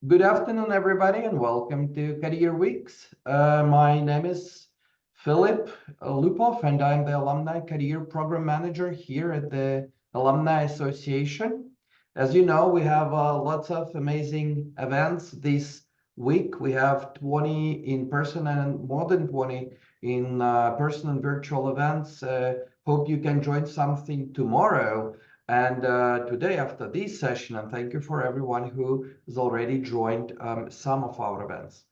Good afternoon, everybody, and welcome to Career Weeks. My name is Philip Lupov, and I'm the Alumni Career Program Manager here at the Alumni Association. As you know, we have lots of amazing events this week. We have 20 in person and more than 20 in person and virtual events. Hope you can join something tomorrow and today after this session, and thank you for everyone who has already joined some of our events.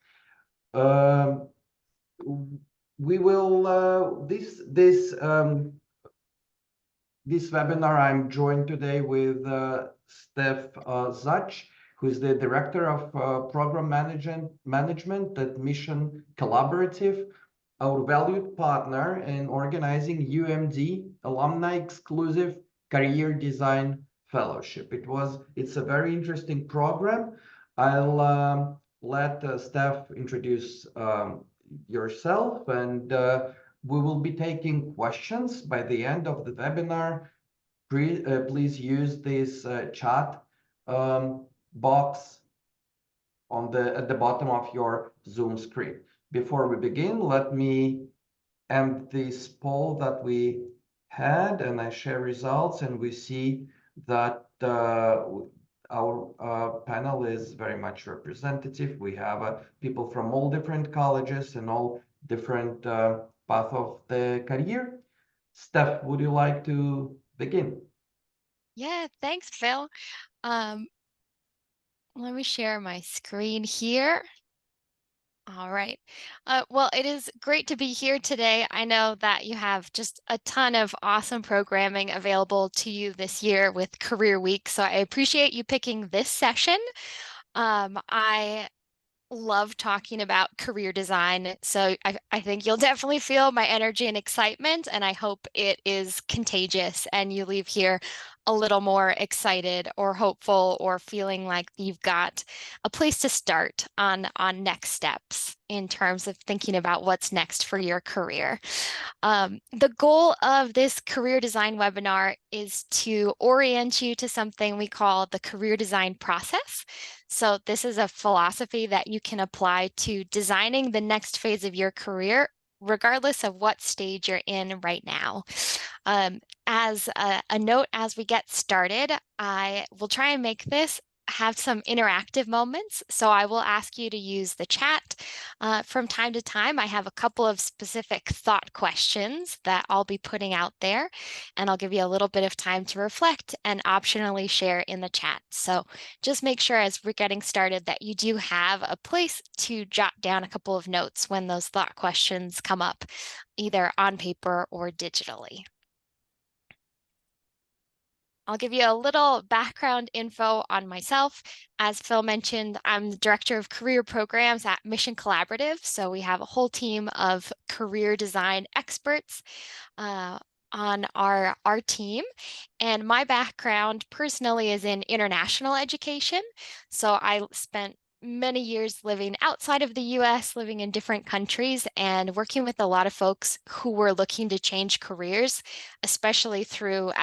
Um, we will this webinar. I'm joined today with Steph Zach, who is the Director of Program Management at Mission Collaborative, our valued partner in organizing UMD Alumni Exclusive Career Design Fellowship. It's a very interesting program. I'll let Steph introduce yourself, and we will be taking questions by the end of the webinar. Please use this chat box at the bottom of your Zoom screen. Before we begin, let me end this poll that we had, and I share results, and we see that our panel is very much representative. We have people from all different colleges and all different path of the career. Steph, would you like to begin? Yeah, thanks, Phil. Let me share my screen here. All right. Well, it is great to be here today. I know that you have just a ton of awesome programming available to you this year with Career Week, so I appreciate you picking this session. I love talking about career design. So I think you'll definitely feel my energy and excitement, and I hope it is contagious and you leave here a little more excited or hopeful or feeling like you've got a place to start on next steps in terms of thinking about what's next for your career. The goal of this career design webinar is to orient you to something we call the career design process. So this is a philosophy that you can apply to designing the next phase of your career, regardless of what stage you're in right now. As a note, as we get started, I will try and make this have some interactive moments. So I will ask you to use the chat. From time to time, I have a couple of specific thought questions that I'll be putting out there, and I'll give you a little bit of time to reflect and optionally share in the chat. So just make sure as we're getting started that you do have a place to jot down a couple of notes when those thought questions come up, either on paper or digitally. I'll give you a little background info on myself. As Phil mentioned, I'm the Director of Career Programs at Mission Collaborative. So we have a whole team of career design experts on our team. And my background personally is in international education. So I spent many years living outside of the US, living in different countries, and working with a lot of folks who were looking to change careers, especially through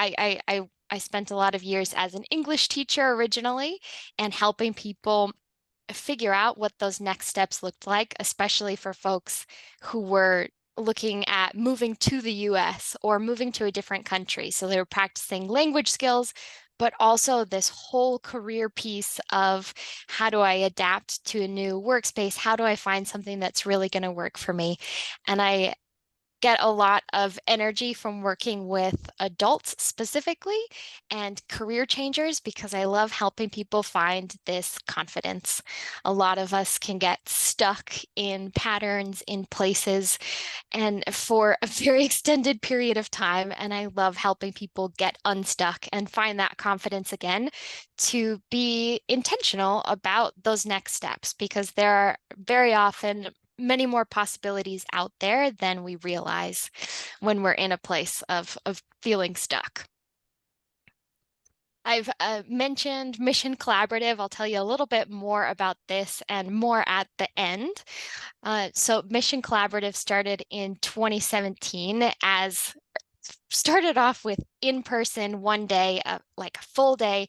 I spent a lot of years as an English teacher originally and helping people figure out what those next steps looked like, especially for folks who were looking at moving to the US or moving to a different country. So they were practicing language skills, but also this whole career piece of how do I adapt to a new workspace? How do I find something that's really going to work for me? And I get a lot of energy from working with adults specifically and career changers because I love helping people find this confidence. A lot of us can get stuck in patterns, in places, and for a very extended period of time. And I love helping people get unstuck and find that confidence again to be intentional about those next steps because there are very often many more possibilities out there than we realize when we're in a place of feeling stuck. I've mentioned Mission Collaborative. I'll tell you a little bit more about this and more at the end. So Mission Collaborative started in 2017 started off with in-person one day, like a full day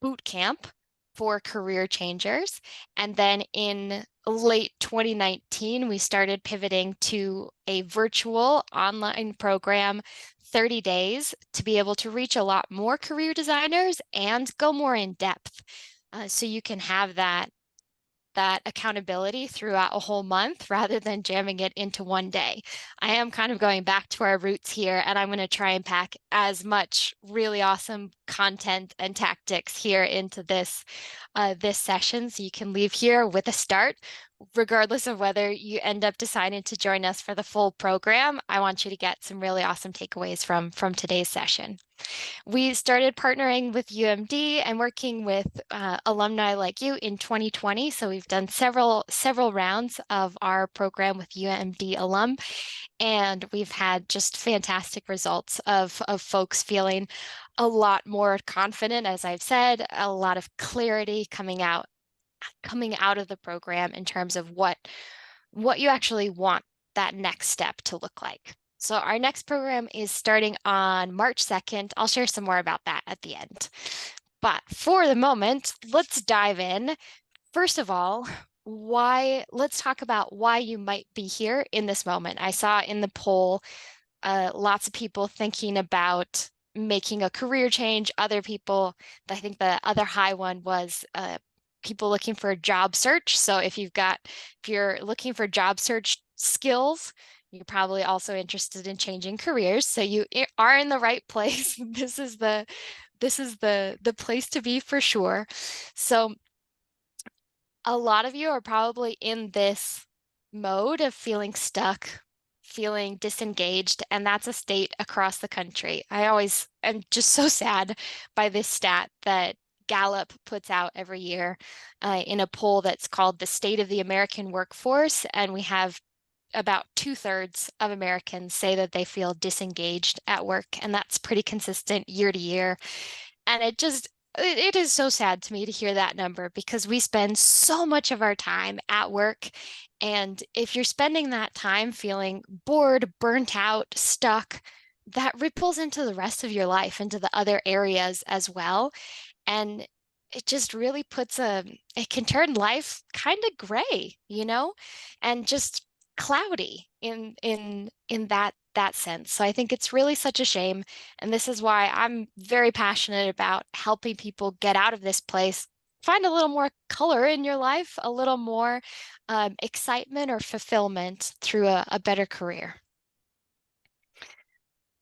boot camp for career changers. And then in late 2019, we started pivoting to a virtual online program, 30 days, to be able to reach a lot more career designers and go more in depth. So you can have that accountability throughout a whole month rather than jamming it into one day. I am kind of going back to our roots here, and I'm going to try and pack as much really awesome content and tactics here into this session, so you can leave here with a start. Regardless of whether you end up deciding to join us for the full program, I want you to get some really awesome takeaways from today's session. We started partnering with UMD and working with alumni like you in 2020. So we've done several rounds of our program with UMD alum, and we've had just fantastic results of folks feeling a lot more confident, as I've said, a lot of clarity coming out of the program in terms of what you actually want that next step to look like. So our next program is starting on March 2nd. I'll share some more about that at the end. But for the moment, let's dive in. First of all, let's talk about why you might be here in this moment. I saw in the poll lots of people thinking about making a career change. Other people, I think the other high one was people looking for a job search. So if you're looking for job search skills, you're probably also interested in changing careers. So you are in the right place. This is the place to be for sure. So a lot of you are probably in this mode of feeling stuck, feeling disengaged, and that's a state across the country. I always am just so sad by this stat that Gallup puts out every year in a poll that's called the State of the American Workforce, and we have about 2/3 of Americans say that they feel disengaged at work, and that's pretty consistent year to year. And it is so sad to me to hear that number, because we spend so much of our time at work. And if you're spending that time feeling bored, burnt out, stuck, that ripples into the rest of your life, into the other areas as well. And it just really it can turn life kind of gray, and just cloudy in that sense. So I think it's really such a shame. And this is why I'm very passionate about helping people get out of this place, find a little more color in your life, a little more excitement or fulfillment through a better career.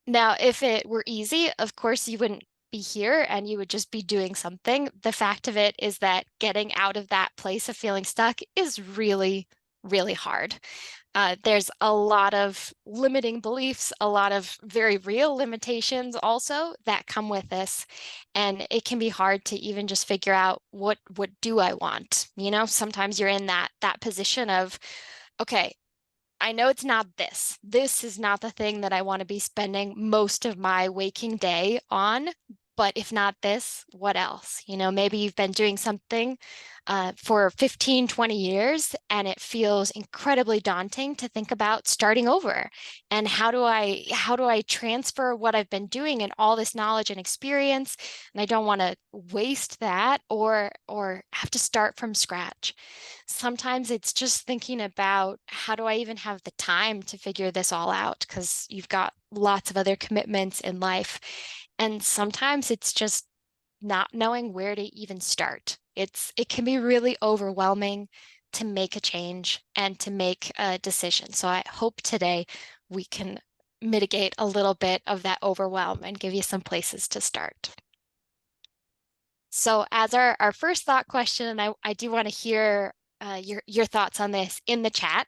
Now, if it were easy, of course, you wouldn't be here and you would just be doing something. The fact of it is that getting out of that place of feeling stuck is really, really hard. There's a lot of limiting beliefs, a lot of very real limitations also that come with this. And it can be hard to even just figure out what do I want? Sometimes you're in that position of, okay, I know it's not this. This is not the thing that I want to be spending most of my waking day on. But if not this, what else? Maybe you've been doing something for 15, 20 years, and it feels incredibly daunting to think about starting over. And how do I transfer what I've been doing and all this knowledge and experience? And I don't want to waste that or have to start from scratch. Sometimes it's just thinking about, how do I even have the time to figure this all out? Because you've got lots of other commitments in life. And sometimes it's just not knowing where to even start. It can be really overwhelming to make a change and to make a decision. So I hope today we can mitigate a little bit of that overwhelm and give you some places to start. So as our first thought question, and I do want to hear your thoughts on this in the chat.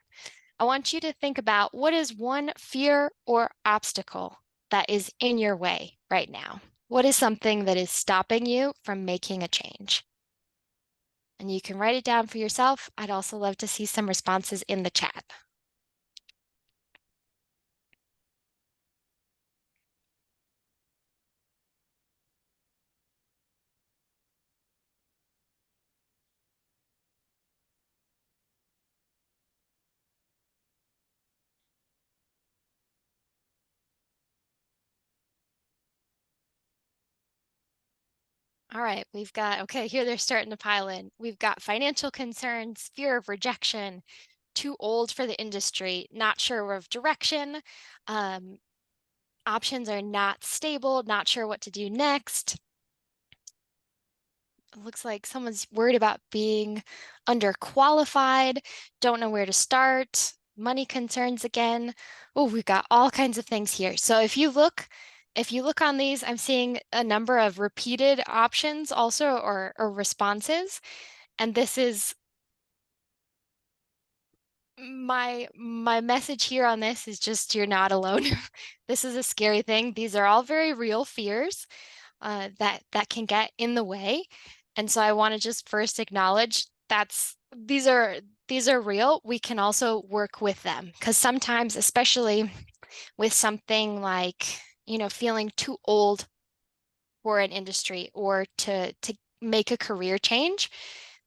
I want you to think about, what is one fear or obstacle that is in your way right now? What is something that is stopping you from making a change? And you can write it down for yourself. I'd also love to see some responses in the chat. All right, we've got, okay, here they're starting to pile in. We've got financial concerns, fear of rejection, too old for the industry, not sure of direction, um, options are not stable, not sure what to do next. It looks like someone's worried about being underqualified, don't know where to start, money concerns again. Oh, we've got all kinds of things here. So if you look on these, I'm seeing a number of repeated options also or responses. And this is my message here on this is just you're not alone. This is a scary thing. These are all very real fears that can get in the way. And so I want to just first acknowledge these are real. We can also work with them because sometimes, especially with something like, feeling too old for an industry or to make a career change,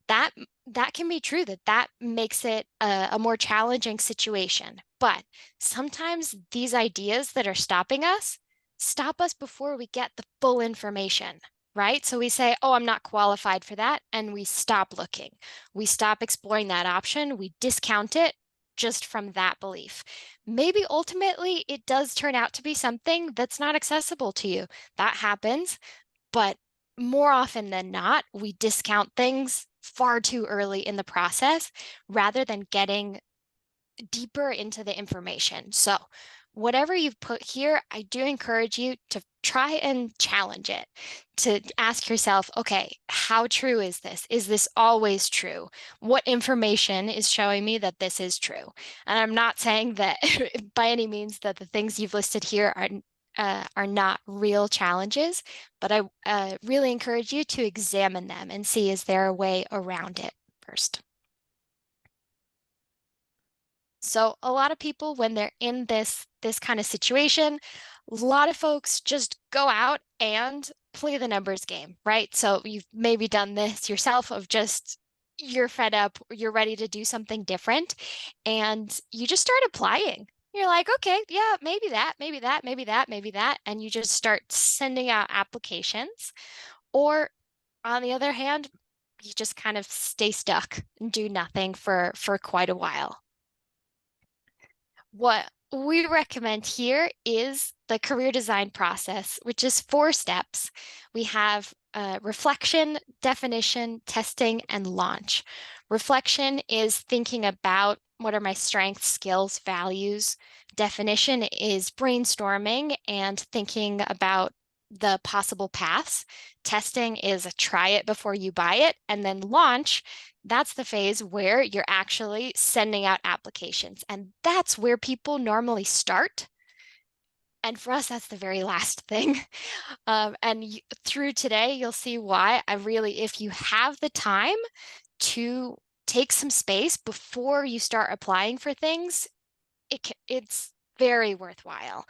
that that can be true, that makes it a more challenging situation. But sometimes these ideas that are stopping us stop us before we get the full information, right? So we say, oh, I'm not qualified for that, and we stop looking. We stop exploring that option. We discount it just from that belief. Maybe ultimately it does turn out to be something that's not accessible to you. That happens. But more often than not, we discount things far too early in the process rather than getting deeper into the information. So, whatever you've put here, I do encourage you to try and challenge it, to ask yourself, okay, how true is this? Is this always true? What information is showing me that this is true? And I'm not saying that by any means that the things you've listed here are not real challenges, but I really encourage you to examine them and see, is there a way around it first? So a lot of people, when they're in this kind of situation, a lot of folks just go out and play the numbers game, right? So you've maybe done this yourself of just you're fed up, you're ready to do something different, and you just start applying. You're like, okay, yeah, maybe that, maybe that, maybe that, maybe that, and you just start sending out applications. Or on the other hand, you just kind of stay stuck and do nothing for quite a while. What we recommend here is the career design process, which is 4 steps. We have reflection, definition, testing, and launch. Reflection is thinking about what are my strengths, skills, values. Definition is brainstorming and thinking about the possible paths. Testing is a try it before you buy it. And then launch, that's the phase where you're actually sending out applications. And that's where people normally start. And for us, that's the very last thing. Through today, you'll see why I really, if you have the time to take some space before you start applying for things, it's very worthwhile.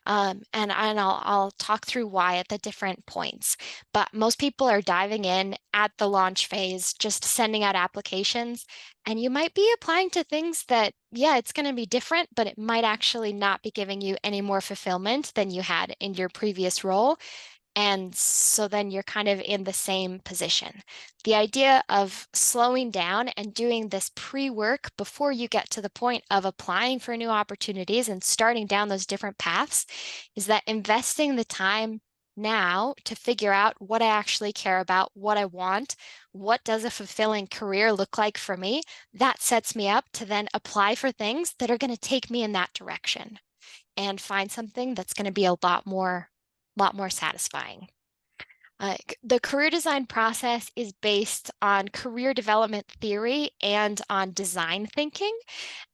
And I'll talk through why at the different points. But most people are diving in at the launch phase, just sending out applications. And you might be applying to things that, yeah, it's going to be different, but it might actually not be giving you any more fulfillment than you had in your previous role. And so then you're kind of in the same position. The idea of slowing down and doing this pre-work before you get to the point of applying for new opportunities and starting down those different paths is that investing the time now to figure out what I actually care about, what I want, what does a fulfilling career look like for me, that sets me up to then apply for things that are going to take me in that direction and find something that's going to be a lot more satisfying. The career design process is based on career development theory and on design thinking.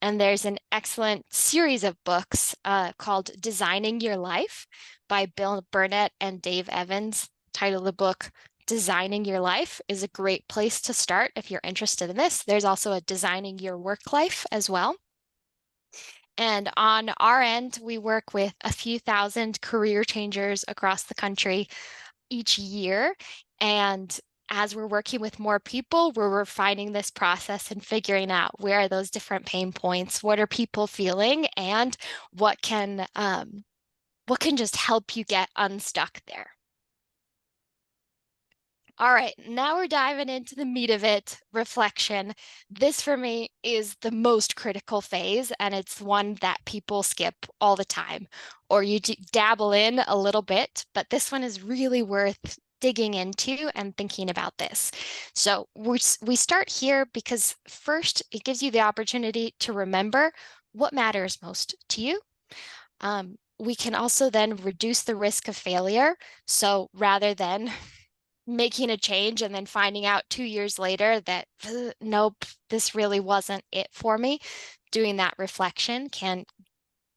And there's an excellent series of books called Designing Your Life by Bill Burnett and Dave Evans. Title of the book, Designing Your Life, is a great place to start if you're interested in this. There's also a Designing Your Work Life as well. And on our end, we work with a few thousand career changers across the country each year. And as we're working with more people, we're refining this process and figuring out where are those different pain points, what are people feeling, and what can just help you get unstuck there. All right, now we're diving into the meat of it, reflection. This for me is the most critical phase, and it's one that people skip all the time, or you dabble in a little bit, but this one is really worth digging into and thinking about this. So we start here because first it gives you the opportunity to remember what matters most to you. We can also then reduce the risk of failure. So rather than making a change and then finding out 2 years later that nope, this really wasn't it for me, doing that reflection can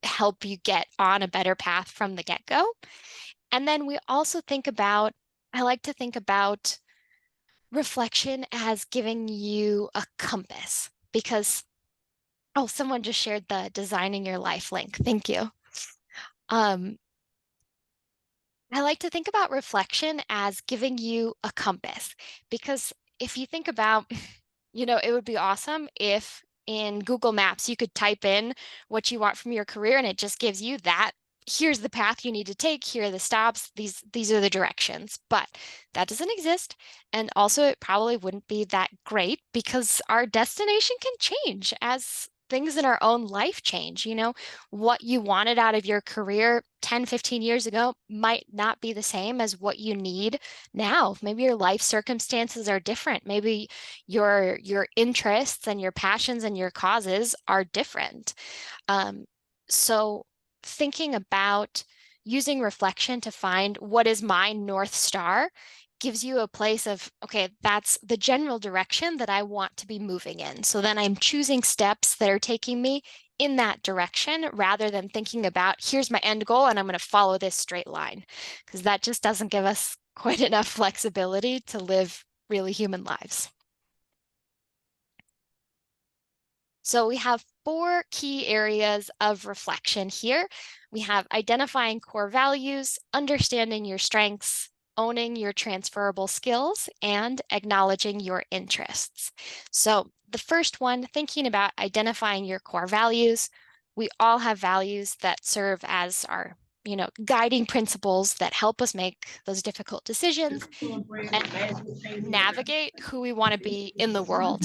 help you get on a better path from the get-go. And then we also think about, I like to think about reflection as giving you a compass because, oh, someone just shared the designing your life link. Thank you. I like to think about reflection as giving you a compass because if you think about, it would be awesome if in Google Maps you could type in what you want from your career and it just gives you that. Here's the path you need to take. Here are the stops. These are the directions. But that doesn't exist. And also, it probably wouldn't be that great because our destination can change as things in our own life change. What you wanted out of your career 10, 15 years ago might not be the same as what you need now. Maybe your life circumstances are different. Maybe your interests and your passions and your causes are different. So thinking about using reflection to find what is my North Star gives you a place of, okay, that's the general direction that I want to be moving in. So then I'm choosing steps that are taking me in that direction rather than thinking about, here's my end goal and I'm going to follow this straight line, because that just doesn't give us quite enough flexibility to live really human lives. So we have 4 key areas of reflection here. We have identifying core values, understanding your strengths, owning your transferable skills, and acknowledging your interests. So the first one, thinking about identifying your core values. We all have values that serve as our guiding principles that help us make those difficult decisions and navigate who we want to be in the world.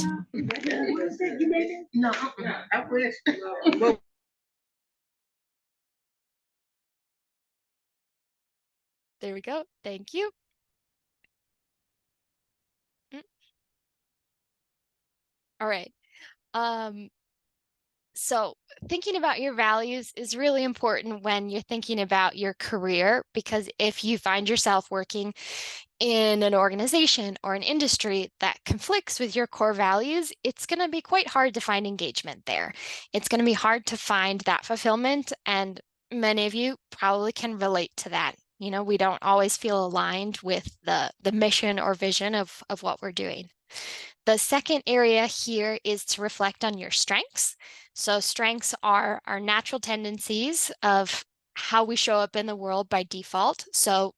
There we go. Thank you. All right. So thinking about your values is really important when you're thinking about your career, because if you find yourself working in an organization or an industry that conflicts with your core values, it's going to be quite hard to find engagement there. It's going to be hard to find that fulfillment, and many of you probably can relate to that. We don't always feel aligned with the mission or vision of what we're doing. The second area here is to reflect on your strengths. So strengths are our natural tendencies of how we show up in the world by default. So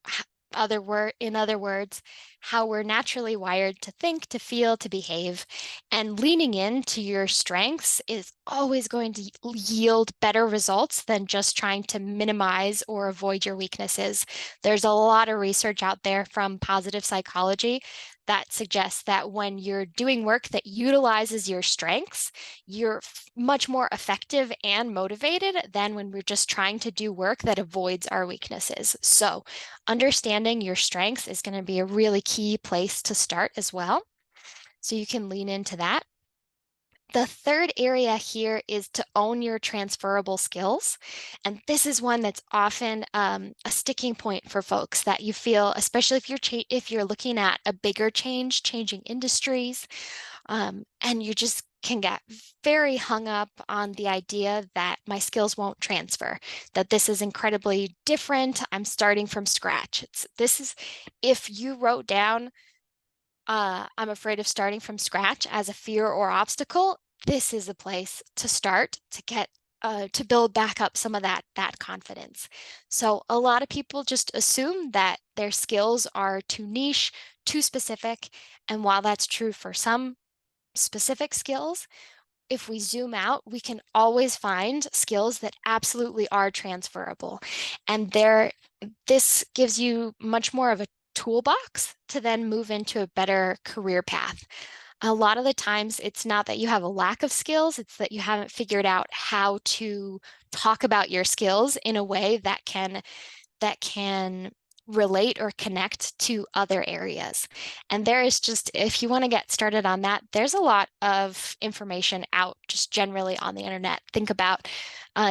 in other words, how we're naturally wired to think, to feel, to behave. And leaning into your strengths is always going to yield better results than just trying to minimize or avoid your weaknesses. There's a lot of research out there from positive psychology that suggests that when you're doing work that utilizes your strengths, you're much more effective and motivated than when we're just trying to do work that avoids our weaknesses. So understanding your strengths is going to be a really key place to start as well. So you can lean into that. The third area here is to own your transferable skills. And this is one that's often a sticking point for folks that you feel, especially if you're looking at a bigger change, changing industries, and you just can get very hung up on the idea that my skills won't transfer, that this is incredibly different. I'm starting from scratch. If you wrote down, I'm afraid of starting from scratch as a fear or obstacle, this is a place to start to get to build back up some of that confidence. So a lot of people just assume that their skills are too niche, too specific, and while that's true for some specific skills, if we zoom out, we can always find skills that absolutely are transferable. And this gives you much more of a toolbox to then move into a better career path. A lot of the times it's not that you have a lack of skills, it's that you haven't figured out how to talk about your skills in a way that can relate or connect to other areas. And there is just, if you want to get started on that, there's a lot of information out just generally on the internet. Think about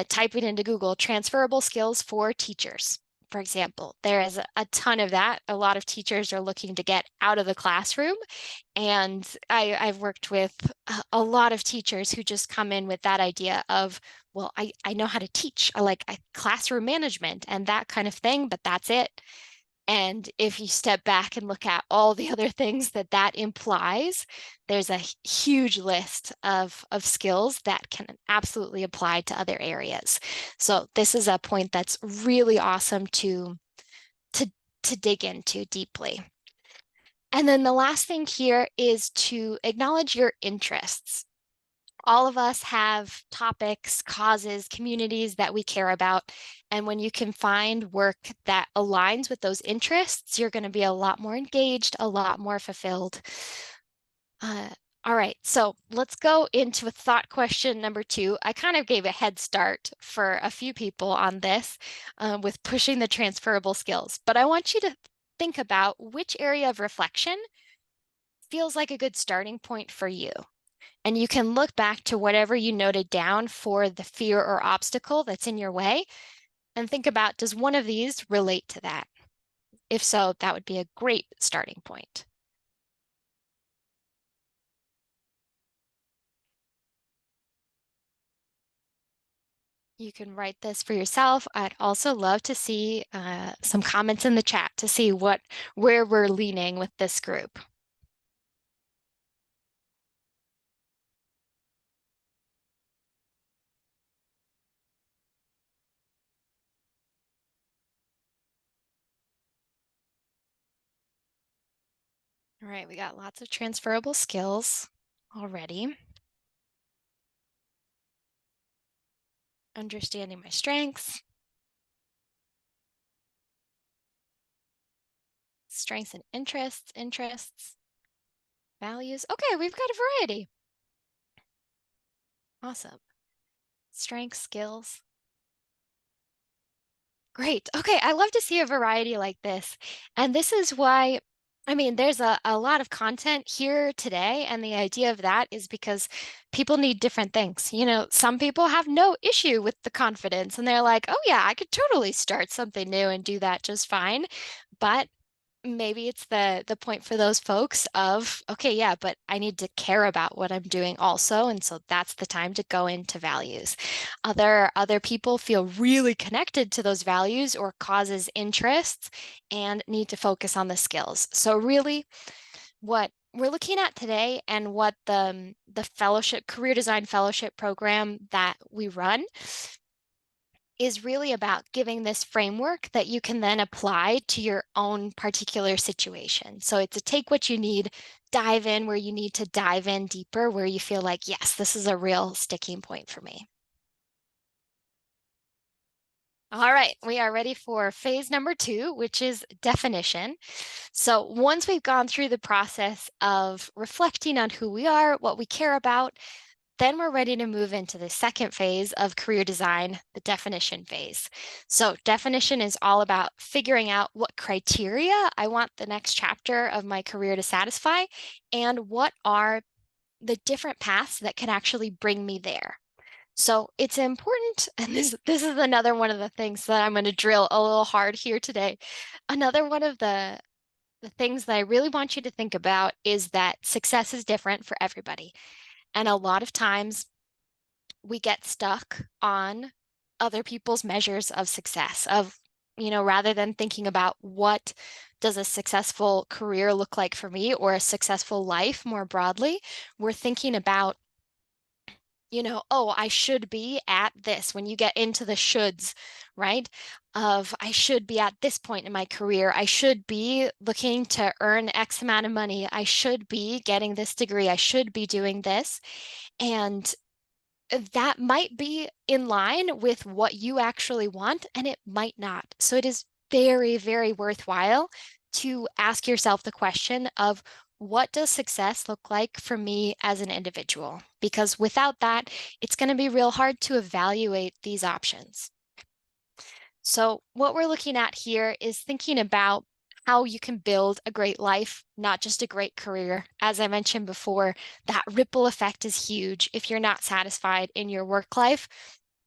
typing into Google transferable skills for teachers. For example, there is a ton of that. A lot of teachers are looking to get out of the classroom. And I've worked with a lot of teachers who just come in with that idea of, well, I know how to teach. I like classroom management and that kind of thing, but that's it. And if you step back and look at all the other things that that implies, there's a huge list of skills that can absolutely apply to other areas. So this is a point that's really awesome to dig into deeply. And then the last thing here is to acknowledge your interests. All of us have topics, causes, communities that we care about. And when you can find work that aligns with those interests, you're going to be a lot more engaged, a lot more fulfilled. All right, so let's go into a thought question number 2. I kind of gave a head start for a few people on this with pushing the transferable skills, but I want you to think about which area of reflection feels like a good starting point for you. And you can look back to whatever you noted down for the fear or obstacle that's in your way and think about, does one of these relate to that? If so, that would be a great starting point. You can write this for yourself. I'd also love to see some comments in the chat to see where we're leaning with this group. All right, we got lots of transferable skills already. Understanding my strengths. Strengths and interests, values. Okay, we've got a variety. Awesome. Strengths, skills. Great. Okay, I love to see a variety like this. And this is why, I mean, there's a lot of content here today. And the idea of that is because people need different things. You know, some people have no issue with the confidence and they're like, oh yeah, I could totally start something new and do that just fine. But maybe it's the point for those folks of, okay, yeah, but I need to care about what I'm doing also. And so that's the time to go into values. Other people feel really connected to those values or causes interests and need to focus on the skills. So really what we're looking at today and what the fellowship, career design fellowship program that we run is really about giving this framework that you can then apply to your own particular situation. So it's a take what you need, dive in where you need to dive in deeper, where you feel like, yes, this is a real sticking point for me. All right, we are ready for phase number 2, which is definition. So once we've gone through the process of reflecting on who we are, what we care about, then we're ready to move into the second phase of career design, the definition phase. So definition is all about figuring out what criteria I want the next chapter of my career to satisfy and what are the different paths that can actually bring me there. So it's important, and this is another one of the things that I'm going to drill a little hard here today. Another one of the things that I really want you to think about is that success is different for everybody. And a lot of times we get stuck on other people's measures of success, of, you know, rather than thinking about what does a successful career look like for me or a successful life more broadly, we're thinking about, you know, oh, I should be at this. When you get into the shoulds, right? Of I should be at this point in my career. I should be looking to earn X amount of money. I should be getting this degree. I should be doing this. And that might be in line with what you actually want, and it might not. So it is very, very worthwhile to ask yourself the question of, what does success look like for me as an individual? Because without that, it's going to be real hard to evaluate these options. So what we're looking at here is thinking about how you can build a great life, not just a great career. As I mentioned before, that ripple effect is huge. If you're not satisfied in your work life,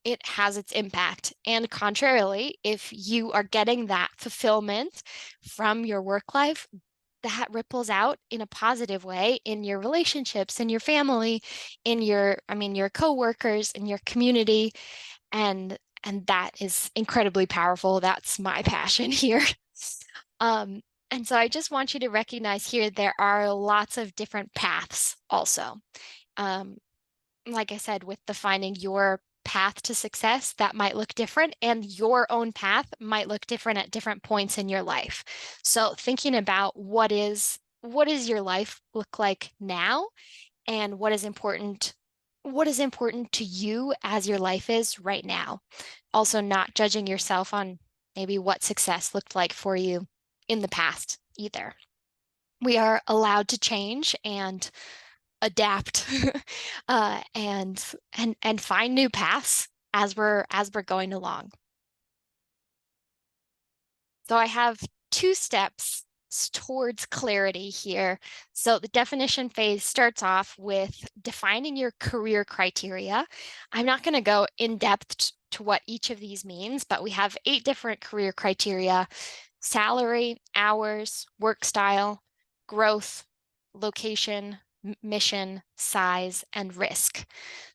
it has its impact. And contrarily, if you are getting that fulfillment from your work life, that ripples out in a positive way in your relationships, in your family, in your coworkers, in your community, and that is incredibly powerful. That's my passion here. And so I just want you to recognize here there are lots of different paths also. Like I said, with defining your path to success, that might look different, and your own path might look different at different points in your life. So thinking about what is your life look like now, and what is important to you as your life is right now. Also, not judging yourself on maybe what success looked like for you in the past either. We are allowed to change and adapt and find new paths as we're going along. So I have 2 steps towards clarity here. So the definition phase starts off with defining your career criteria. I'm not going to go in depth to what each of these means, but we have 8 different career criteria: salary, hours, work style, growth, location, mission, size, and risk.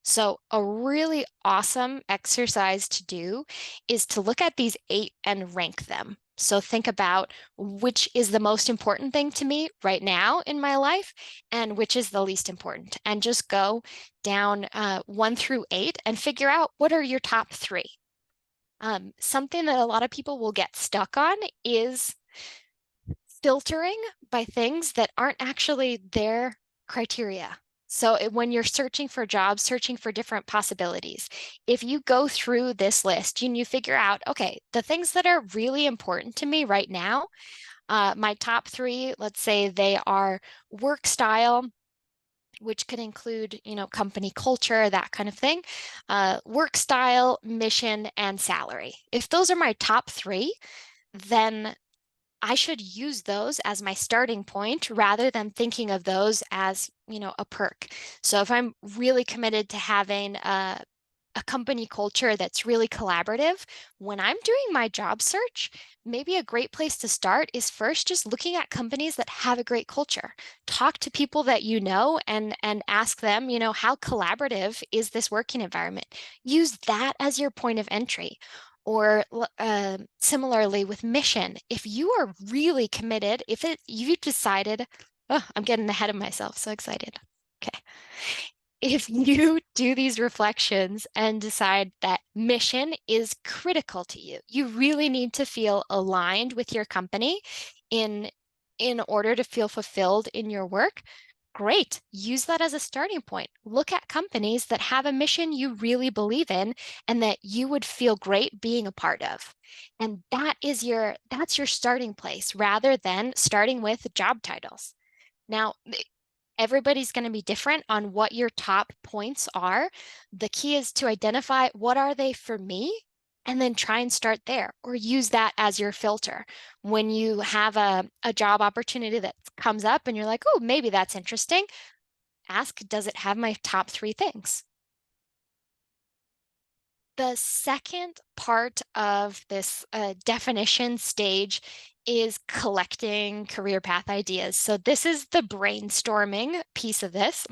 So a really awesome exercise to do is to look at these 8 and rank them. So think about which is the most important thing to me right now in my life and which is the least important, and just go down 1 through 8 and figure out what are your top 3. Something that a lot of people will get stuck on is filtering by things that aren't actually their criteria. So when you're searching for jobs, searching for different possibilities, if you go through this list and you figure out, okay, the things that are really important to me right now, my top 3, let's say they are work style, which could include, company culture, that kind of thing, work style, mission, and salary. If those are my top 3, then I should use those as my starting point rather than thinking of those as, a perk. So if I'm really committed to having a company culture that's really collaborative, when I'm doing my job search, maybe a great place to start is first just looking at companies that have a great culture. Talk to people that you know and ask them, how collaborative is this working environment? Use that as your point of entry. Or similarly with mission, if you are really committed, you've decided, oh, I'm getting ahead of myself, so excited. Okay. If you do these reflections and decide that mission is critical to you, you really need to feel aligned with your company in order to feel fulfilled in your work. Great. Use that as a starting point. Look at companies that have a mission you really believe in and that you would feel great being a part of. And that's your starting place rather than starting with job titles. Now, everybody's going to be different on what your top points are. The key is to identify what are they for me, and then try and start there, or use that as your filter. When you have a job opportunity that comes up and you're like, oh, maybe that's interesting, ask, does it have my top 3 things? The second part of this definition stage is collecting career path ideas. So this is the brainstorming piece of this.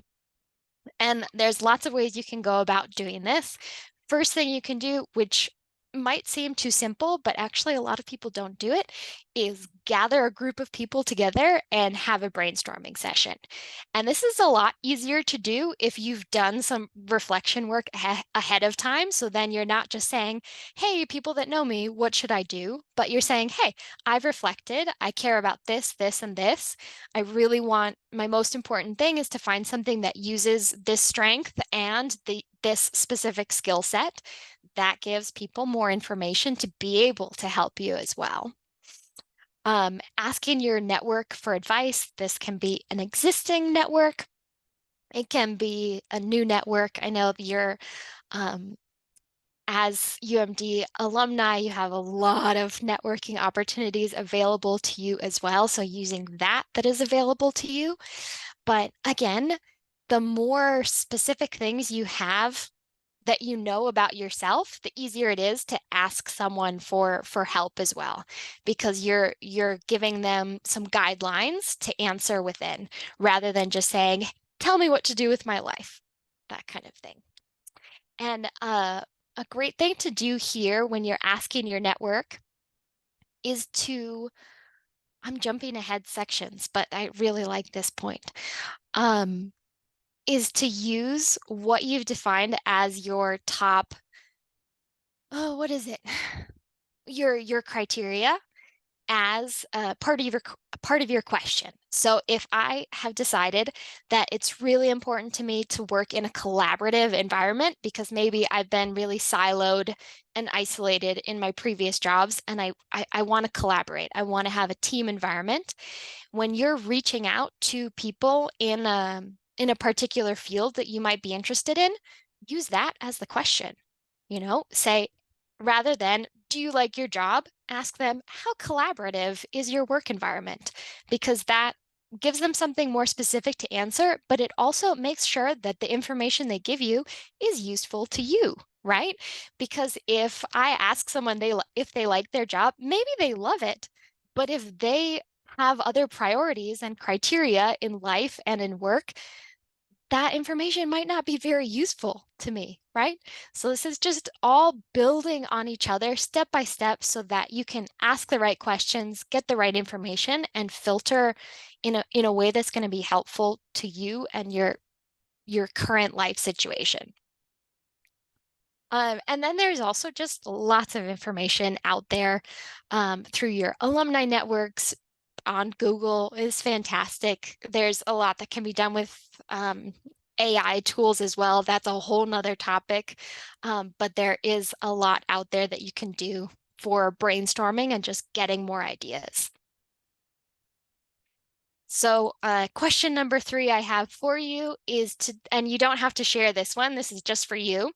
And there's lots of ways you can go about doing this. First thing you can do, which might seem too simple, but actually a lot of people don't do it, is gather a group of people together and have a brainstorming session. And this is a lot easier to do if you've done some reflection work ahead of time. So then you're not just saying, hey, people that know me, what should I do? But you're saying, hey, I've reflected, I care about this, this, and this. I really want, my most important thing is to find something that uses this strength and this specific skill set. That gives people more information to be able to help you as well. Asking your network for advice. This can be an existing network. It can be a new network. I know you're, as UMD alumni, you have a lot of networking opportunities available to you as well. So using that is available to you. But again, the more specific things you have that you know about yourself, the easier it is to ask someone for help as well, because you're giving them some guidelines to answer within, rather than just saying, "Tell me what to do with my life," that kind of thing. And a great thing to do here when you're asking your network is to, I'm jumping ahead sections, but I really like this point. Is to use what you've defined as your top, oh, what is it? Your criteria as part of your question. So if I have decided that it's really important to me to work in a collaborative environment because maybe I've been really siloed and isolated in my previous jobs, and I want to collaborate, I want to have a team environment. When you're reaching out to people in a particular field that you might be interested in, use that as the question. Say, rather than, "Do you like your job?" ask them, "How collaborative is your work environment?" Because that gives them something more specific to answer, but it also makes sure that the information they give you is useful to you, right? Because if I ask someone if they like their job, maybe they love it, but if they have other priorities and criteria in life and in work, that information might not be very useful to me, right? So this is just all building on each other step by step so that you can ask the right questions, get the right information, and filter in a way that's going to be helpful to you and your current life situation. And then there's also just lots of information out there through your alumni networks. On Google is fantastic. There's a lot that can be done with AI tools as well. That's a whole nother topic. But there is a lot out there that you can do for brainstorming and just getting more ideas. So question number 3 I have for you is and you don't have to share this one, this is just for you,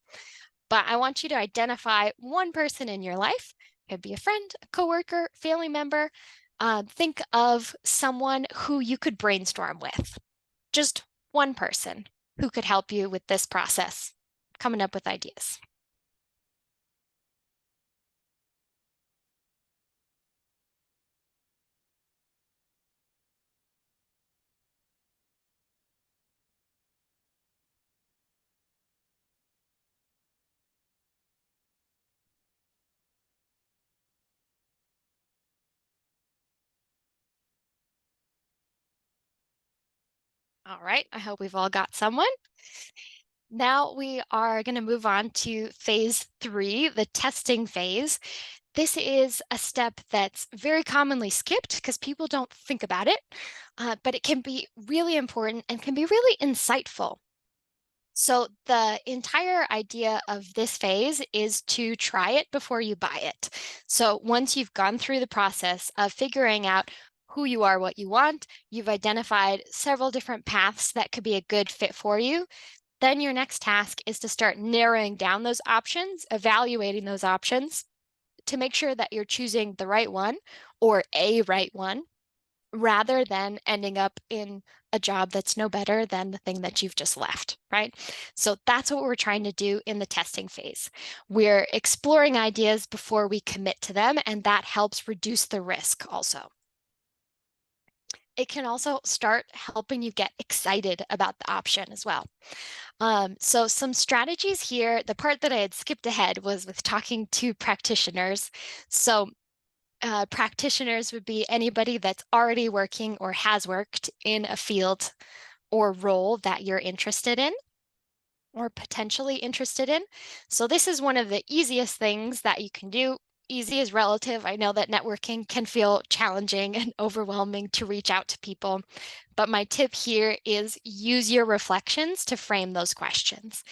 but I want you to identify one person in your life. It could be a friend, a coworker, family member. Think of someone who you could brainstorm with. Just one person who could help you with this process, coming up with ideas. All right, I hope we've all got someone. Now we are going to move on to phase 3, the testing phase. This is a step that's very commonly skipped because people don't think about it, but it can be really important and can be really insightful. So the entire idea of this phase is to try it before you buy it. So once you've gone through the process of figuring out who you are, what you want, you've identified several different paths that could be a good fit for you, then your next task is to start narrowing down those options, evaluating those options to make sure that you're choosing the right one or a right one, rather than ending up in a job that's no better than the thing that you've just left, right? So that's what we're trying to do in the testing phase. We're exploring ideas before we commit to them, and that helps reduce the risk also. It can also start helping you get excited about the option as well. So some strategies here, the part that I had skipped ahead was with talking to practitioners. So practitioners would be anybody that's already working or has worked in a field or role that you're interested in or potentially interested in. So this is one of the easiest things that you can do. easy is relative. I know that networking can feel challenging and overwhelming to reach out to people, but my tip here is use your reflections to frame those questions.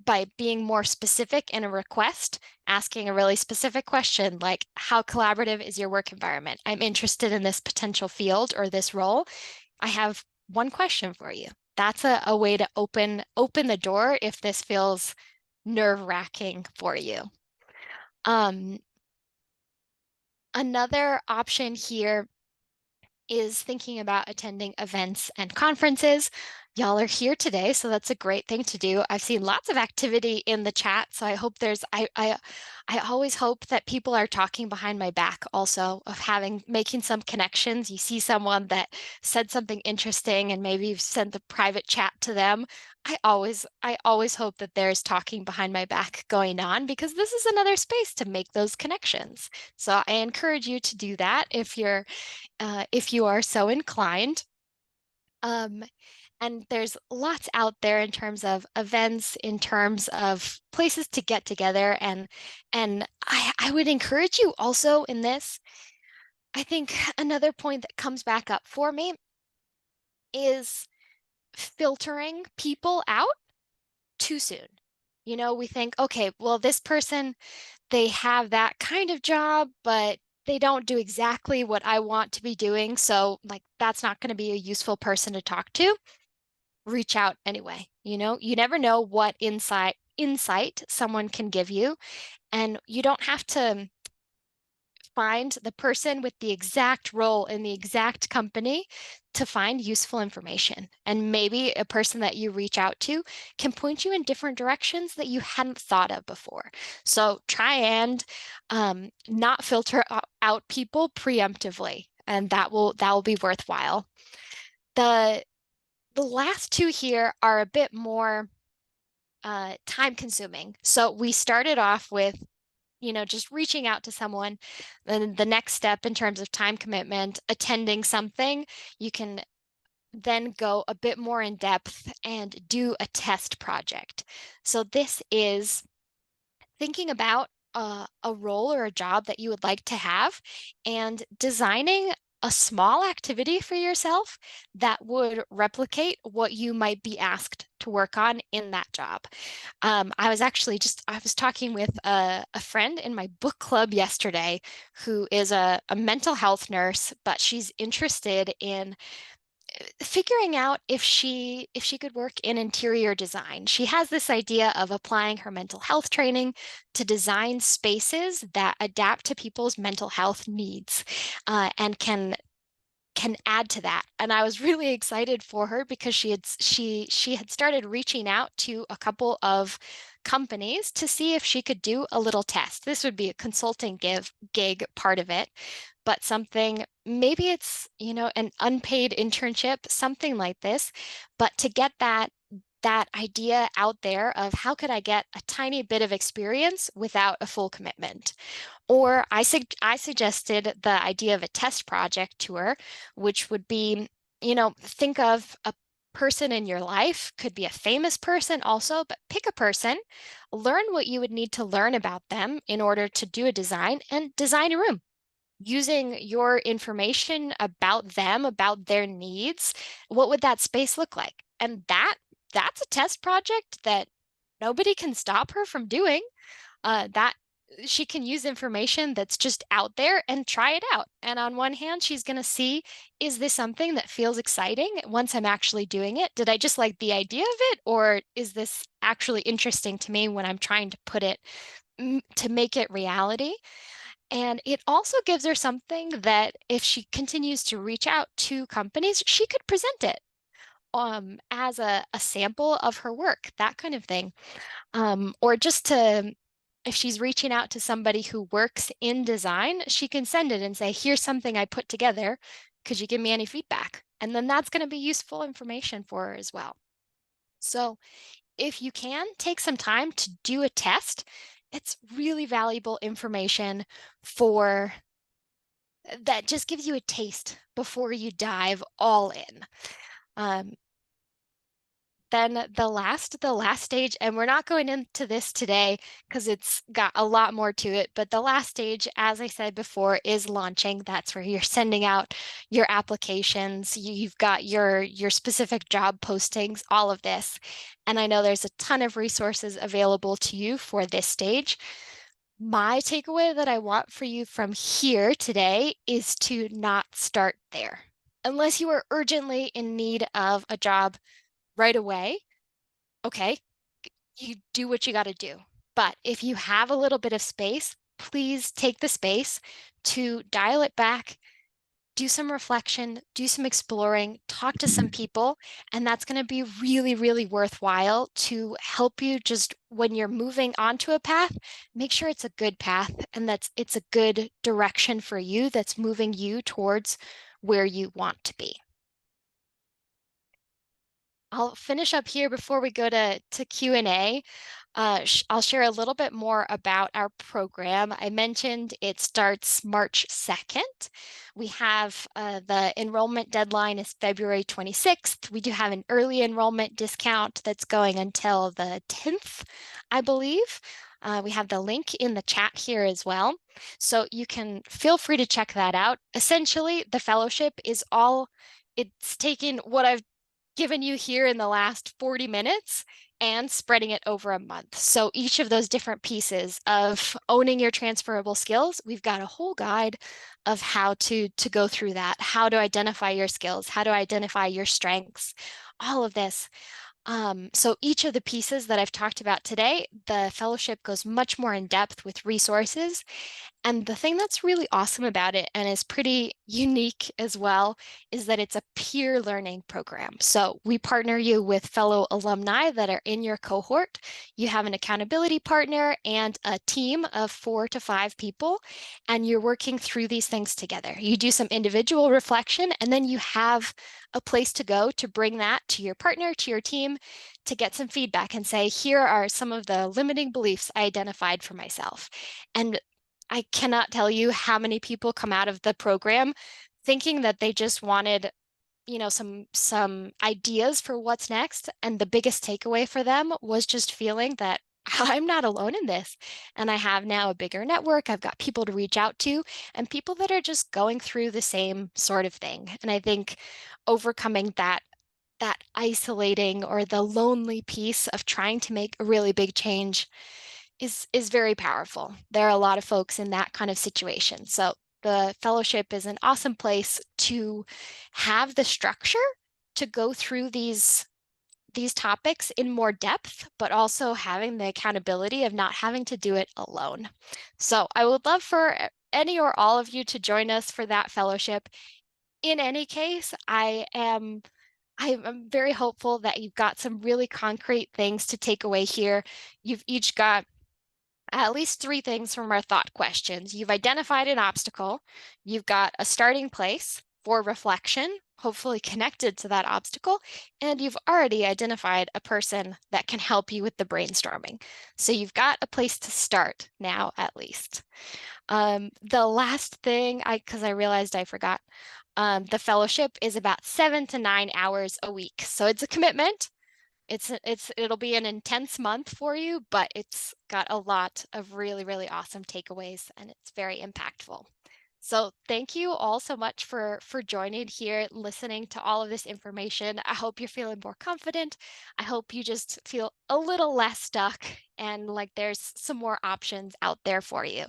By being more specific in a request, asking a really specific question like, how collaborative is your work environment? I'm interested in this potential field or this role. I have one question for you. That's a way to open the door if this feels nerve-wracking for you. Another option here is thinking about attending events and conferences. Y'all are here today, so that's a great thing to do. I've seen lots of activity in the chat, so I hope I always hope that people are talking behind my back also, of making some connections. You see someone that said something interesting and maybe you've sent a private chat to them. I always hope that there's talking behind my back going on, because this is another space to make those connections. So I encourage you to do that if you are so inclined. And there's lots out there in terms of events, in terms of places to get together. And I would encourage you also in this. I think another point that comes back up for me is filtering people out too soon. You know, we think, okay, well, this person, they have that kind of job, but they don't do exactly what I want to be doing. So, like, that's not going to be a useful person to talk to. Reach out anyway. You know, you never know what insight someone can give you, and you don't have to find the person with the exact role in the exact company to find useful information. And maybe a person that you reach out to can point you in different directions that you hadn't thought of before. So try and not filter out people preemptively, and that will be worthwhile. The last two here are a bit more time consuming. So we started off with, you know, just reaching out to someone. Then the next step in terms of time commitment, attending something, you can then go a bit more in depth and do a test project. So this is thinking about a role or a job that you would like to have and designing a small activity for yourself that would replicate what you might be asked to work on in that job. I was talking with a friend in my book club yesterday who is a mental health nurse, but she's interested in figuring out if she could work in interior design. She has this idea of applying her mental health training to design spaces that adapt to people's mental health needs, and can add to that. And I was really excited for her because she had started reaching out to a couple of companies to see if she could do a little test. This would be a consulting gig part of it, but something, maybe it's, you know, an unpaid internship, something like this, but to get that idea out there of how could I get a tiny bit of experience without a full commitment. Or I suggested the idea of a test project to her, which would be, you know, think of a person in your life, could be a famous person also, but pick a person, learn what you would need to learn about them in order to do a design, and design a room using your information about them, about their needs. What would that space look like? And that's a test project that nobody can stop her from doing. That she can use information that's just out there and try it out. And on one hand, she's going to see, is this something that feels exciting once I'm actually doing it? Did I just like the idea of it? Or is this actually interesting to me when I'm trying to put it, to make it reality? And it also gives her something that if she continues to reach out to companies, she could present it as a sample of her work, that kind of thing. Or just to, if she's reaching out to somebody who works in design, she can send it and say, here's something I put together. Could you give me any feedback? And then that's going to be useful information for her as well. So if you can take some time to do a test, it's really valuable information for that, just gives you a taste before you dive all in. then the last stage, and we're not going into this today because it's got a lot more to it, but the last stage, as I said before, is launching. That's where you're sending out your applications. You've got your specific job postings, all of this. And I know there's a ton of resources available to you for this stage. My takeaway that I want for you from here today is to not start there. Unless you are urgently in need of a job right away, okay, you do what you got to do. But if you have a little bit of space, please take the space to dial it back, do some reflection, do some exploring, talk to some people, and that's going to be really, really worthwhile to help you just when you're moving onto a path, make sure it's a good path and it's a good direction for you that's moving you towards where you want to be. I'll finish up here before we go to Q&A. I'll share a little bit more about our program. I mentioned it starts March 2nd. We have the enrollment deadline is February 26th. We do have an early enrollment discount that's going until the 10th, I believe. We have the link in the chat here as well. So you can feel free to check that out. Essentially, the fellowship is it's taking what I've given you here in the last 40 minutes and spreading it over a month. So each of those different pieces of owning your transferable skills, we've got a whole guide of how to go through that, how to identify your skills, how to identify your strengths, all of this. So each of the pieces that I've talked about today, the fellowship goes much more in depth with resources. And the thing that's really awesome about it and is pretty unique as well is that it's a peer learning program. So we partner you with fellow alumni that are in your cohort. You have an accountability partner and a team of 4 to 5 people, and you're working through these things together. You do some individual reflection, and then you have a place to go to bring that to your partner, to your team, to get some feedback and say, here are some of the limiting beliefs I identified for myself. And I cannot tell you how many people come out of the program thinking that they just wanted, some ideas for what's next. And the biggest takeaway for them was just feeling that I'm not alone in this. And I have now a bigger network. I've got people to reach out to and people that are just going through the same sort of thing. And I think overcoming that isolating or the lonely piece of trying to make a really big change is very powerful. There are a lot of folks in that kind of situation. So the fellowship is an awesome place to have the structure to go through these topics in more depth, but also having the accountability of not having to do it alone. So I would love for any or all of you to join us for that fellowship. In any case, I'm very hopeful that you've got some really concrete things to take away here. You've each got at least 3 things from our thought questions. You've identified an obstacle, you've got a starting place for reflection, hopefully connected to that obstacle, and you've already identified a person that can help you with the brainstorming. So you've got a place to start now, at least. The last thing, because I realized I forgot, the fellowship is about 7 to 9 hours a week. So it's a commitment. It'll be an intense month for you, but it's got a lot of really, really awesome takeaways and it's very impactful. So thank you all so much for joining here, listening to all of this information. I hope you're feeling more confident. I hope you just feel a little less stuck and like there's some more options out there for you.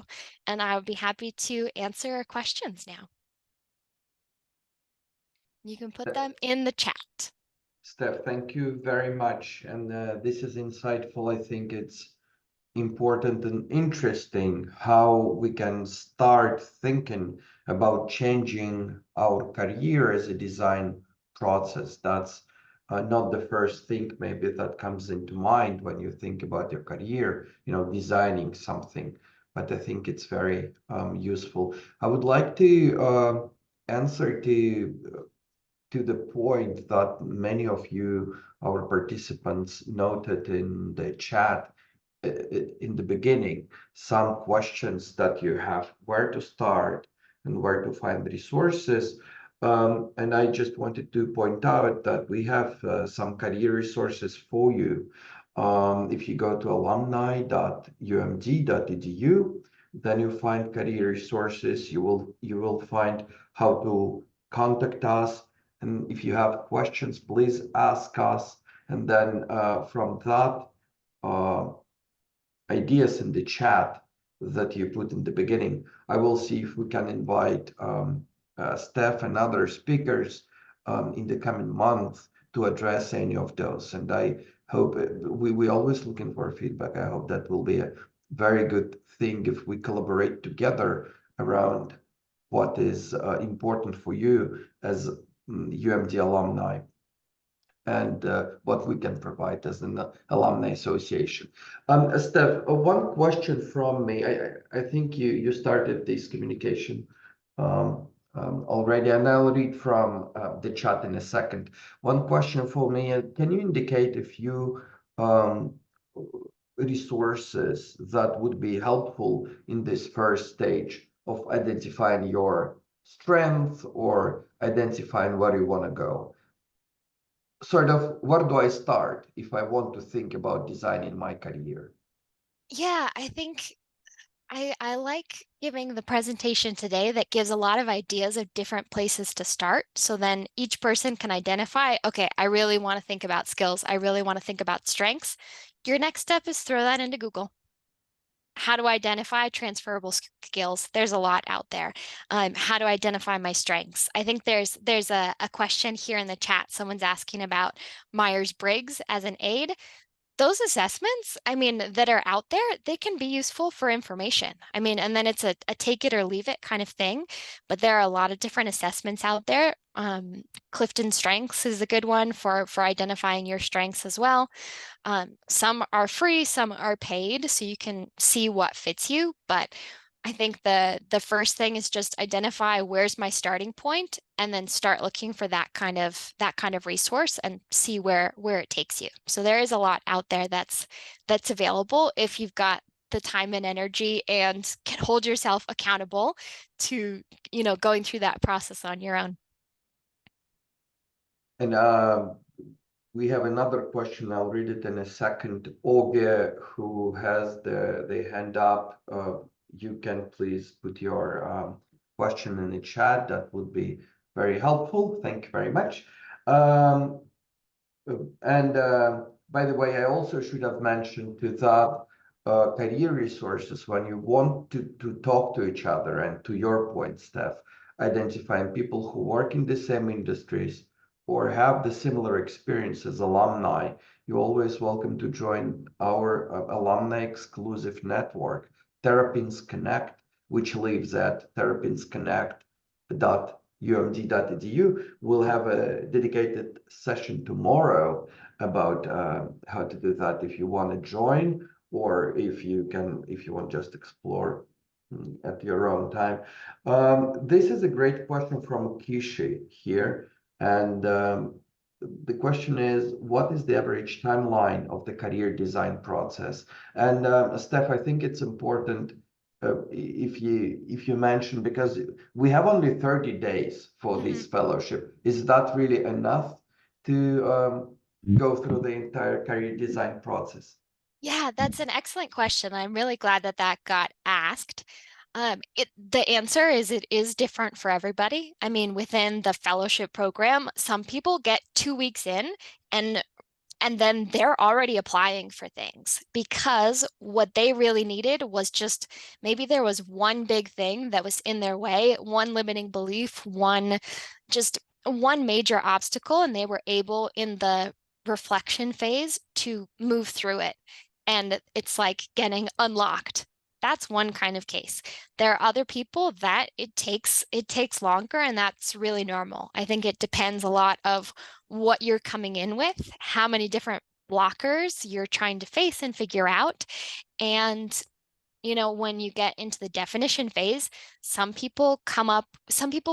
And I would be happy to answer questions now. You can put them in the chat. Steph, thank you very much. And this is insightful. I think it's important and interesting how we can start thinking about changing our career as a design process. That's not the first thing maybe that comes into mind when you think about your career, designing something. But I think it's very useful. I would like to answer to the point that many of you, our participants, noted in the chat in the beginning, some questions that you have, where to start and where to find resources. And I just wanted to point out that we have some career resources for you. If you go to alumni.umd.edu, then you find career resources. You will find how to contact us, and if you have questions, please ask us. And then from that, uh, ideas in the chat that you put in the beginning, I will see if we can invite Steph and other speakers in the coming months to address any of those. And I hope we always looking for feedback. I hope that will be a very good thing if we collaborate together around what is important for you as UMD alumni and what we can provide as an alumni association. Steph, one question from me. I think you started this communication already, and I'll read from the chat in a second. One question for me, can you indicate a few resources that would be helpful in this first stage of identifying your strength or identifying where you want to go? Sort of, where do I start if I want to think about designing my career? Yeah, I think I like giving the presentation today that gives a lot of ideas of different places to start. So then each person can identify, okay, I really want to think about skills. I really want to think about strengths. Your next step is throw that into Google. How to identify transferable skills? There's a lot out there. How to identify my strengths? I think there's a question here in the chat. Someone's asking about Myers-Briggs as an aid. Those assessments, I mean, that are out there, they can be useful for information. I mean, and then it's a take it or leave it kind of thing. But there are a lot of different assessments out there. Clifton Strengths is a good one for identifying your strengths as well. Some are free, some are paid, so you can see what fits you. But I think the first thing is just identify where's my starting point, and then start looking for that kind of resource and see where it takes you. So there is a lot out there that's available if you've got the time and energy and can hold yourself accountable to, going through that process on your own. And we have another question. I'll read it in a second. Oge, who has the hand up, you can please put your question in the chat. That would be very helpful. Thank you very much. And by the way, I also should have mentioned to that career resources when you want to talk to each other, and to your point, Steph, identifying people who work in the same industries or have the similar experience as alumni. You're always welcome to join our alumni exclusive network, Terrapins Connect, which lives at terrapinsconnect.umd.edu. We'll have a dedicated session tomorrow about how to do that if you want to join, or if you want to just explore at your own time. This is a great question from Kishi here, and the question is, what is the average timeline of the career design process? And Steph, I think it's important if you mention, because we have only 30 days for this fellowship. Is that really enough to go through the entire career design process? Yeah, that's an excellent question. I'm really glad that got asked. The answer is it is different for everybody. I mean, within the fellowship program, some people get 2 weeks in and then they're already applying for things, because what they really needed was just, maybe there was one big thing that was in their way, one limiting belief, one major obstacle, and they were able in the reflection phase to move through it. And it's like getting unlocked. That's one kind of case. There are other people that it takes longer, and that's really normal. I think it depends a lot of what you're coming in with, how many different blockers you're trying to face and figure out. And when you get into the definition phase, some people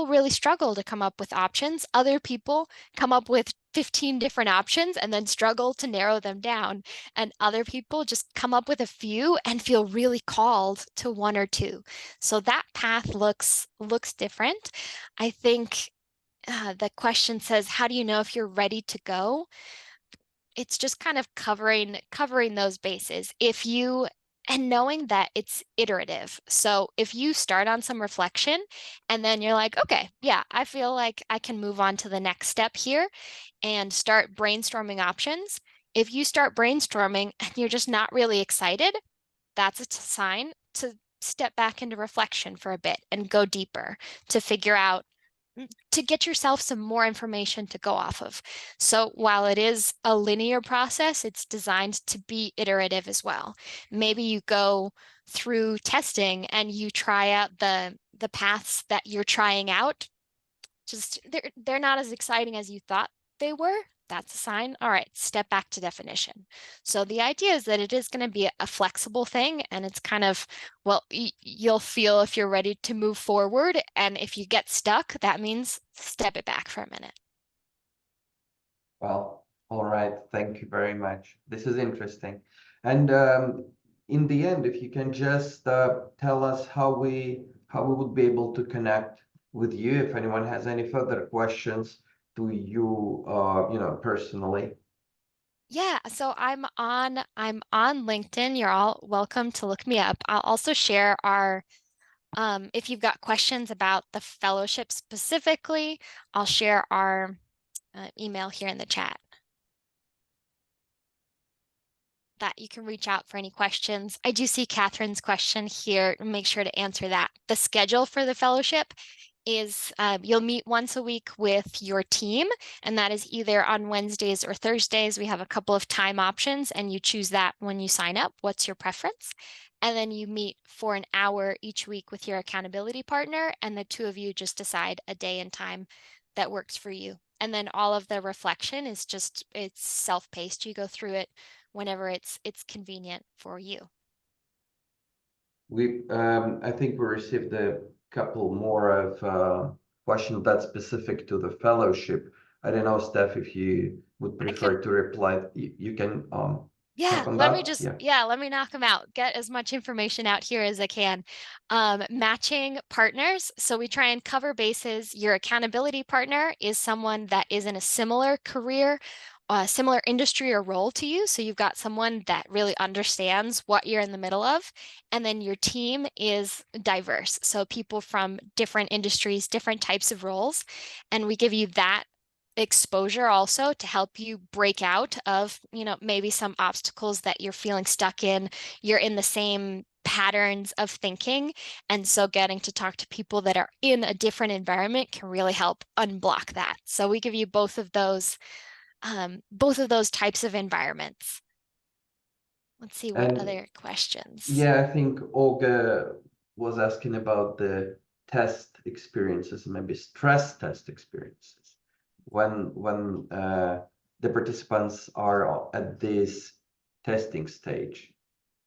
really struggle to come up with options. Other people come up with 15 different options and then struggle to narrow them down. And other people just come up with a few and feel really called to one or two. So that path looks different. I think the question says, how do you know if you're ready to go? It's just kind of covering those bases. And knowing that it's iterative. So if you start on some reflection and then you're like, okay, yeah, I feel like I can move on to the next step here and start brainstorming options. If you start brainstorming and you're just not really excited, that's a sign to step back into reflection for a bit and go deeper to figure out, to get yourself some more information to go off of. So while it is a linear process, it's designed to be iterative as well. Maybe you go through testing and you try out the paths that you're trying out. Just they're not as exciting as you thought they were. That's a sign. All right, step back to definition. So the idea is that it is going to be a flexible thing, and it's kind of, well, you'll feel if you're ready to move forward, and if you get stuck, that means step it back for a minute. Well, all right. Thank you very much. This is interesting. And in the end, if you can just tell us how we would be able to connect with you, if anyone has any further questions to you, personally. Yeah, so I'm on LinkedIn. You're all welcome to look me up. I'll also share our if you've got questions about the fellowship specifically, I'll share our email here in the chat that you can reach out for any questions. I do see Catherine's question here. Make sure to answer that. The schedule for the fellowship is you'll meet once a week with your team, and that is either on Wednesdays or Thursdays. We have a couple of time options, and you choose that when you sign up. What's your preference? And then you meet for an hour each week with your accountability partner, and the two of you just decide a day and time that works for you. And then all of the reflection is just, it's self-paced. You go through it whenever it's convenient for you. I think we received a couple more of questions that's specific to the fellowship. I don't know, Steph, if you would prefer to reply. You can Yeah, talk on let me that. just, yeah, let me knock them out. Get as much information out here as I can. Matching partners. So we try and cover bases. Your accountability partner is someone that is in a similar career, similar industry or role to you. So you've got someone that really understands what you're in the middle of. And then your team is diverse. So people from different industries, different types of roles. And we give you that exposure also to help you break out of, maybe some obstacles that you're feeling stuck in. You're in the same patterns of thinking. And so getting to talk to people that are in a different environment can really help unblock that. So we give you both of those types of environments. Let's see what And other questions. yeah, I think Olga was asking about the test experiences, maybe stress test experiences. When the participants are at this testing stage,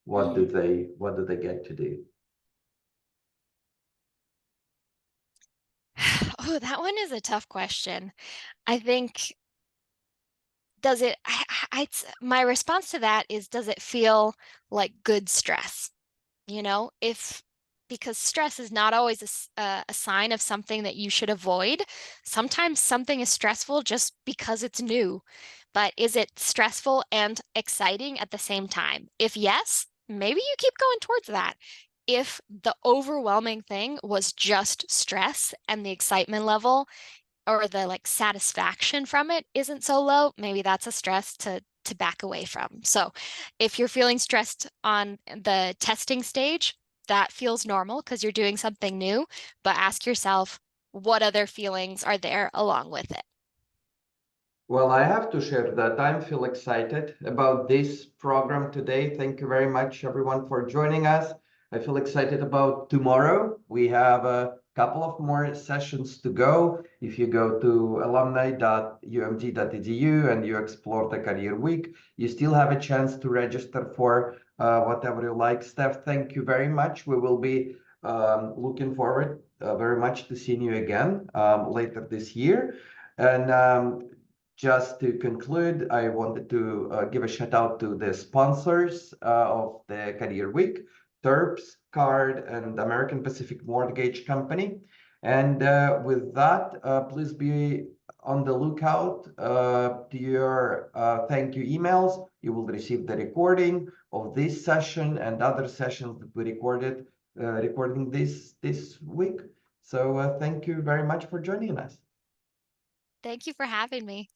what do they get to do? Oh, that one is a tough question. I think, does it, my response to that is, does it feel like good stress? Because stress is not always a sign of something that you should avoid. Sometimes something is stressful just because it's new, but is it stressful and exciting at the same time? If yes, maybe you keep going towards that. If the overwhelming thing was just stress and the excitement level or the satisfaction from it isn't so low, maybe that's a stress to back away from. So if you're feeling stressed on the testing stage, that feels normal because you're doing something new, but ask yourself, what other feelings are there along with it? Well, I have to share that I feel excited about this program today. Thank you very much, everyone, for joining us. I feel excited about tomorrow. We have a couple of more sessions to go. If you go to alumni.umg.edu and you explore the Career Week, you still have a chance to register for whatever you like. Steph, thank you very much. We will be looking forward very much to seeing you again later this year. And just to conclude, I wanted to give a shout out to the sponsors of the Career Week, Terps, Card, and American Pacific Mortgage Company. And with that, please be on the lookout to your thank you emails. You will receive the recording of this session and other sessions that we recording this week. So thank you very much for joining us. Thank you for having me.